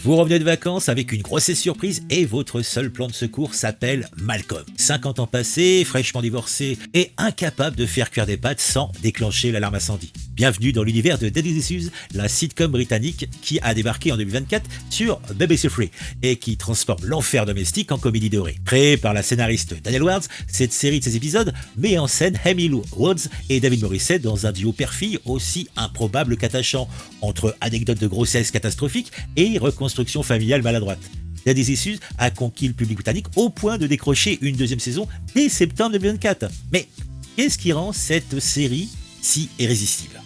Vous revenez de vacances avec une grossesse surprise et votre seul plan de secours s'appelle Malcolm. 50 ans passés, fraîchement divorcé et incapable de faire cuire des pâtes sans déclencher l'alarme incendie. Bienvenue dans l'univers de Daddy's Issues, la sitcom britannique qui a débarqué en 2024 sur BBC Three et qui transforme l'enfer domestique en comédie dorée. Créée par la scénariste Danielle Wards, cette série de 16 épisodes met en scène Amy Lou Woods et David Morrissey dans un duo père-fille aussi improbable qu'attachant, entre anecdotes de grossesse catastrophique et reconstruction familiale maladroite. Daddy's Issues a conquis le public britannique au point de décrocher une deuxième saison dès septembre 2024. Mais qu'est-ce qui rend cette série si irrésistible ?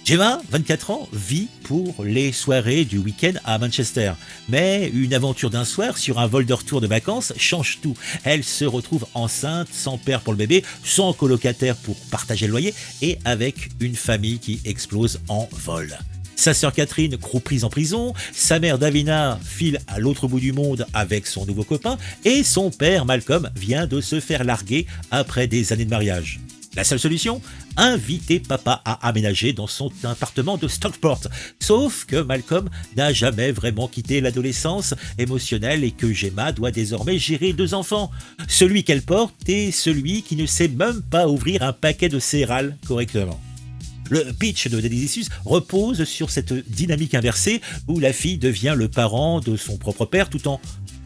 Gemma, 24 ans, vit pour les soirées du week-end à Manchester. Mais une aventure d'un soir sur un vol de retour de vacances change tout. Elle se retrouve enceinte, sans père pour le bébé, sans colocataire pour partager le loyer et avec une famille qui explose en vol. Sa sœur Catherine croit prise en prison, sa mère Davina file à l'autre bout du monde avec son nouveau copain et son père Malcolm vient de se faire larguer après des années de mariage. La seule solution ? Inviter papa à aménager dans son appartement de Stockport. Sauf que Malcolm n'a jamais vraiment quitté l'adolescence émotionnelle et que Gemma doit désormais gérer 2 enfants. Celui qu'elle porte et celui qui ne sait même pas ouvrir un paquet de céréales correctement. Le pitch de Daddy's Issues repose sur cette dynamique inversée où la fille devient le parent de son propre père tout en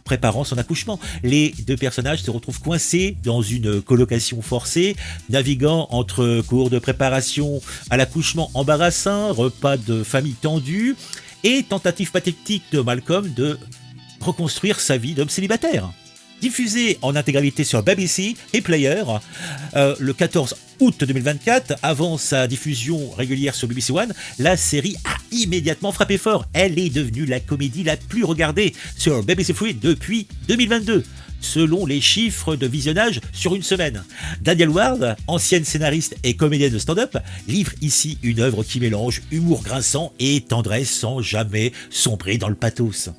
préparant son accouchement. Les 2 personnages se retrouvent coincés dans une colocation forcée, naviguant entre cours de préparation à l'accouchement embarrassant, repas de famille tendus et tentative pathétique de Malcolm de reconstruire sa vie d'homme célibataire. Diffusée en intégralité sur BBC et Player le 14 août 2024, avant sa diffusion régulière sur BBC One, la série a immédiatement frappé fort. Elle est devenue la comédie la plus regardée sur BBC Three depuis 2022, selon les chiffres de visionnage sur une semaine. Danielle Ward, ancienne scénariste et comédienne de stand-up, livre ici une œuvre qui mélange humour grinçant et tendresse sans jamais sombrer dans le pathos.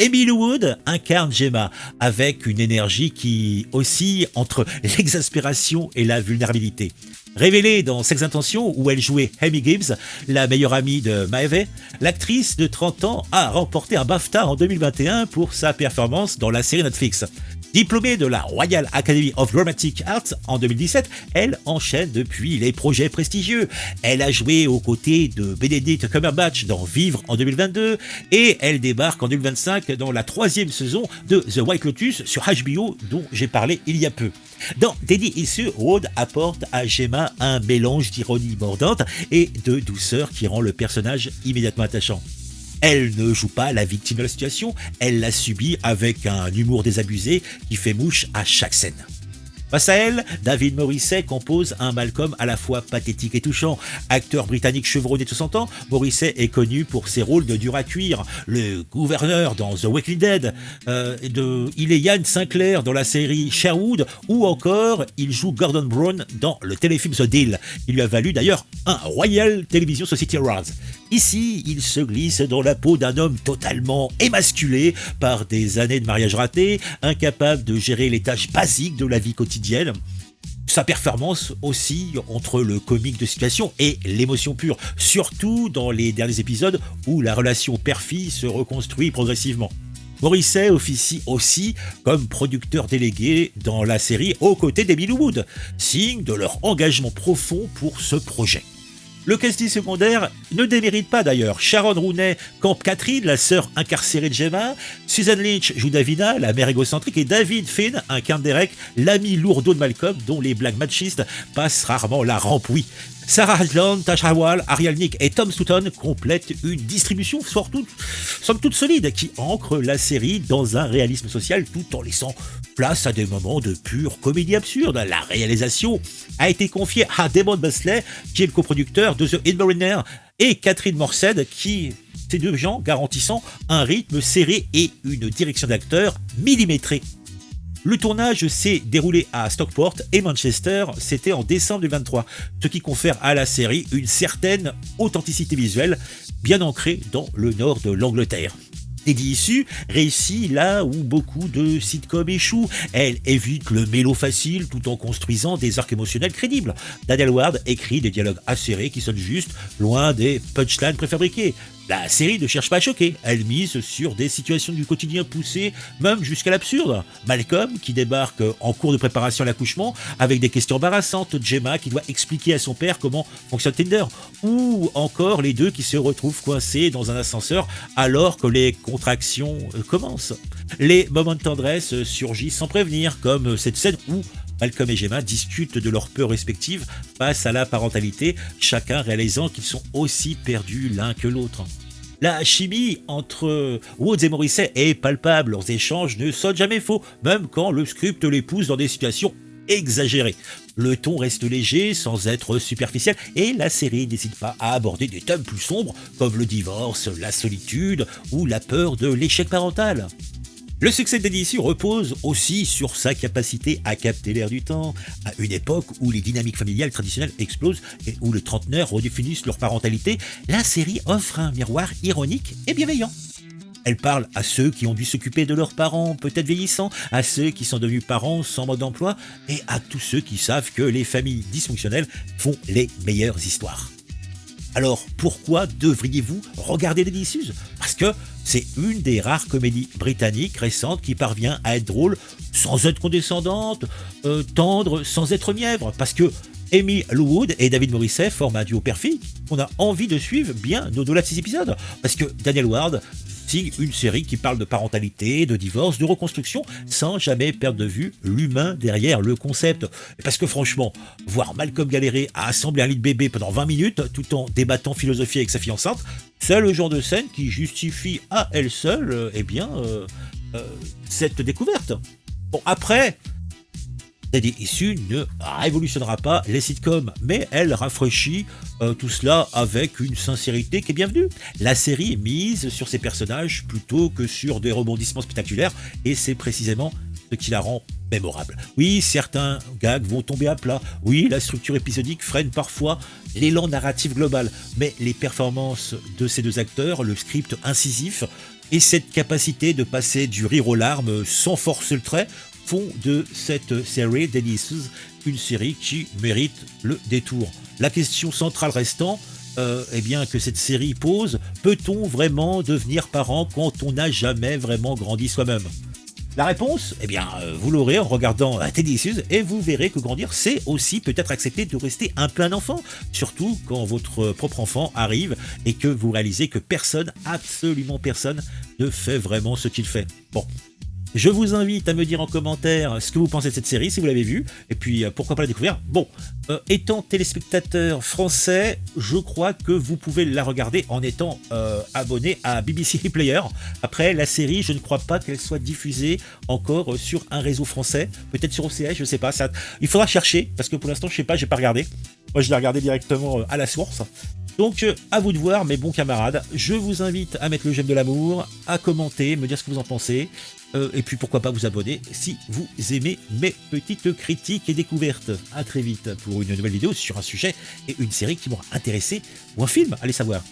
Amy Lou Woods incarne Gemma avec une énergie qui oscille entre l'exaspération et la vulnérabilité. Révélée dans Sex Intentions où elle jouait Amy Gibbs, la meilleure amie de Maeve, l'actrice de 30 ans a remporté un BAFTA en 2021 pour sa performance dans la série Netflix. Diplômée de la Royal Academy of Dramatic Arts en 2017, elle enchaîne depuis les projets prestigieux. Elle a joué aux côtés de Benedict Cumberbatch dans Vivre en 2022 et elle débarque en 2025 dans la 3e saison de The White Lotus sur HBO dont j'ai parlé il y a peu. Dans Daddy's Issues, Ward apporte à Gemma un mélange d'ironie mordante et de douceur qui rend le personnage immédiatement attachant. Elle ne joue pas la victime de la situation, elle la subit avec un humour désabusé qui fait mouche à chaque scène. Face à elle, David Morrissey compose un Malcolm à la fois pathétique et touchant. Acteur britannique chevronné de 60 ans, Morrissey est connu pour ses rôles de dur à cuire, le gouverneur dans The Walking Dead, il est Ian Sinclair dans la série Sherwood, ou encore il joue Gordon Brown dans le téléfilm The Deal. Il lui a valu d'ailleurs un Royal Television Society Award. Ici, il se glisse dans la peau d'un homme totalement émasculé par des années de mariage raté, incapable de gérer les tâches basiques de la vie quotidienne. Sa performance aussi entre le comique de situation et l'émotion pure, surtout dans les derniers épisodes où la relation père-fille se reconstruit progressivement. Morrissey officie aussi comme producteur délégué dans la série aux côtés d'Amy Lou Woods, signe de leur engagement profond pour ce projet. Le casting secondaire ne démérite pas d'ailleurs. Sharon Rooney campe Catherine, la sœur incarcérée de Gemma. Susan Lynch joue Davina, la mère égocentrique. Et David Finn incarne Derek, l'ami lourdeau de Malcolm, dont les blagues machistes passent rarement la rampe, oui. Sarah Hasland, Tash Rawal, Ariel Nick et Tom Sutton complètent une distribution somme toute solide qui ancre la série dans un réalisme social tout en laissant place à des moments de pure comédie absurde. La réalisation a été confiée à Damon Busley, qui est le coproducteur de The Inmariner, et Catherine Morsed, ces 2 gens garantissant un rythme serré et une direction d'acteur millimétrée. Le tournage s'est déroulé à Stockport et Manchester, c'était en décembre 2023, ce qui confère à la série une certaine authenticité visuelle, bien ancrée dans le nord de l'Angleterre. Daddy's Issues réussit là où beaucoup de sitcoms échouent. Elle évite le mélo facile tout en construisant des arcs émotionnels crédibles. Danielle Ward écrit des dialogues acérés qui sonnent juste, loin des punchlines préfabriquées. La série ne cherche pas à choquer, elle mise sur des situations du quotidien poussées, même jusqu'à l'absurde. Malcolm, qui débarque en cours de préparation à l'accouchement, avec des questions embarrassantes, Gemma qui doit expliquer à son père comment fonctionne Tinder, ou encore les deux qui se retrouvent coincés dans un ascenseur alors que les contractions commencent. Les moments de tendresse surgissent sans prévenir, comme cette scène où Malcolm et Gemma discutent de leurs peurs respectives face à la parentalité, chacun réalisant qu'ils sont aussi perdus l'un que l'autre. La chimie entre Woods et Morrissey est palpable, leurs échanges ne sonnent jamais faux, même quand le script les pousse dans des situations exagérées. Le ton reste léger sans être superficiel et la série n'hésite pas à aborder des thèmes plus sombres comme le divorce, la solitude ou la peur de l'échec parental. Le succès d'Edition repose aussi sur sa capacité à capter l'air du temps, à une époque où les dynamiques familiales traditionnelles explosent et où les trentenaires redéfinissent leur parentalité. La série offre un miroir ironique et bienveillant. Elle parle à ceux qui ont dû s'occuper de leurs parents, peut-être vieillissants, à ceux qui sont devenus parents sans mode d'emploi et à tous ceux qui savent que les familles dysfonctionnelles font les meilleures histoires. Alors pourquoi devriez-vous regarder les Delicieuses? Parce que c'est une des rares comédies britanniques récentes qui parvient à être drôle sans être condescendante, tendre sans être mièvre. Parce que Amy Lou Wood et David Morrissey forment un duo perfide qu'on a envie de suivre bien au-delà de 6 épisodes. Parce que Daniel Ward signe une série qui parle de parentalité, de divorce, de reconstruction, sans jamais perdre de vue l'humain derrière le concept. Et parce que franchement, voir Malcolm galérer à assembler un lit de bébé pendant 20 minutes, tout en débattant philosophie avec sa fille enceinte, c'est le genre de scène qui justifie à elle seule, cette découverte. Bon, après, Teddy Issue ne révolutionnera pas les sitcoms, mais elle rafraîchit tout cela avec une sincérité qui est bienvenue. La série mise sur ses personnages plutôt que sur des rebondissements spectaculaires, et c'est précisément ce qui la rend mémorable. Oui, certains gags vont tomber à plat, oui, la structure épisodique freine parfois l'élan narratif global, mais les performances de ces deux acteurs, le script incisif, et cette capacité de passer du rire aux larmes sans forcer le trait, font de cette série Delicious une série qui mérite le détour. La question centrale restant, que cette série pose, peut-on vraiment devenir parent quand on n'a jamais vraiment grandi soi-même? La réponse, vous l'aurez en regardant Delicious et vous verrez que grandir, c'est aussi peut-être accepter de rester un peu un enfant, surtout quand votre propre enfant arrive et que vous réalisez que personne, absolument personne, ne fait vraiment ce qu'il fait. Bon. Je vous invite à me dire en commentaire ce que vous pensez de cette série, si vous l'avez vue, et puis pourquoi pas la découvrir. Bon, étant téléspectateur français, je crois que vous pouvez la regarder en étant abonné à BBC Player. Après, la série, je ne crois pas qu'elle soit diffusée encore sur un réseau français, peut-être sur OCS, je sais pas. Ça, il faudra chercher, parce que pour l'instant, je sais pas, j'ai pas regardé. Moi, je l'ai regardé directement à la source. Donc, à vous de voir, mes bons camarades. Je vous invite à mettre le j'aime de l'amour, à commenter, me dire ce que vous en pensez. Et puis pourquoi pas vous abonner si vous aimez mes petites critiques et découvertes. À très vite pour une nouvelle vidéo sur un sujet et une série qui m'aura intéressé, ou un film, allez savoir.